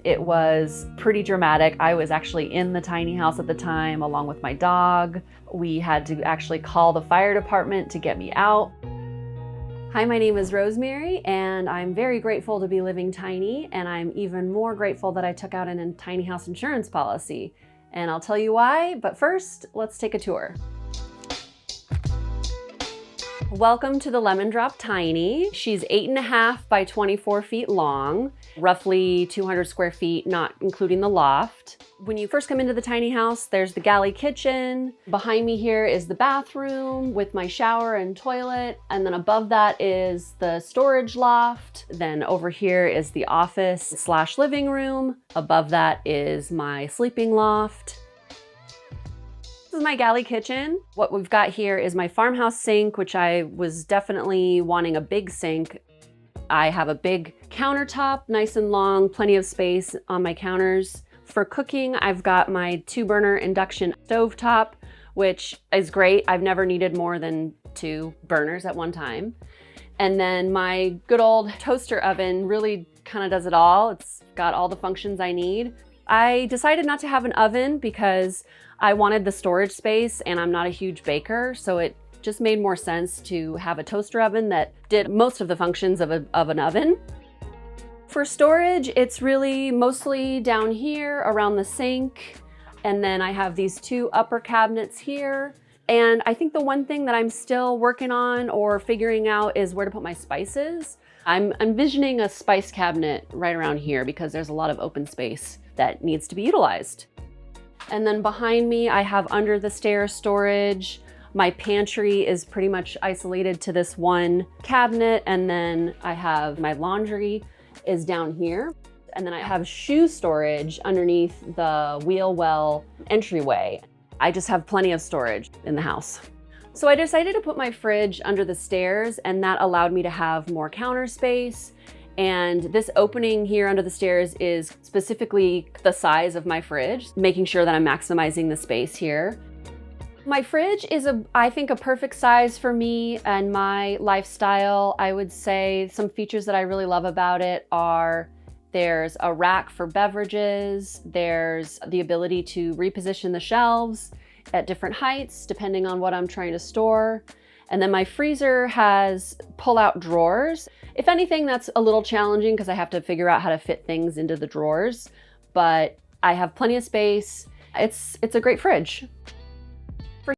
It was pretty dramatic. I was actually in the tiny house at the time along with my dog. We had to actually call the fire department to get me out. Hi, my name is Rosemary, and I'm very grateful to be living tiny, and I'm even more grateful that I took out a tiny house insurance policy. And I'll tell you why, but first, let's take a tour. Welcome to the Lemon Drop Tiny. She's 8.5 by 24 feet long, roughly 200 square feet, not including the loft. When you first come into the tiny house, there's the galley kitchen. Behind me here is the bathroom with my shower and toilet. And then above that is the storage loft. Then over here is the office / living room. Above that is my sleeping loft. This is my galley kitchen. What we've got here is my farmhouse sink, which I was definitely wanting a big sink. I have a big countertop, nice and long, plenty of space on my counters. For cooking, I've got my 2-burner induction stovetop, which is great. I've never needed more than 2 burners at one time. And then my good old toaster oven really kind of does it all. It's got all the functions I need. I decided not to have an oven because I wanted the storage space and I'm not a huge baker, so it just made more sense to have a toaster oven that did most of the functions of an oven. For storage, it's really mostly down here around the sink, and then I have these 2 upper cabinets here. And I think the one thing that I'm still working on or figuring out is where to put my spices. I'm envisioning a spice cabinet right around here because there's a lot of open space that needs to be utilized. And then behind me, I have under the stairs storage. My pantry is pretty much isolated to this one cabinet. And then I have my laundry is down here. And then I have shoe storage underneath the wheel well entryway. I just have plenty of storage in the house. So I decided to put my fridge under the stairs, and that allowed me to have more counter space. And this opening here under the stairs is specifically the size of my fridge, making sure that I'm maximizing the space here. My fridge is, I think, a perfect size for me and my lifestyle. I would say some features that I really love about it are there's a rack for beverages, there's the ability to reposition the shelves at different heights depending on what I'm trying to store. And then my freezer has pull-out drawers. If anything, that's a little challenging because I have to figure out how to fit things into the drawers, but I have plenty of space. It's a great fridge.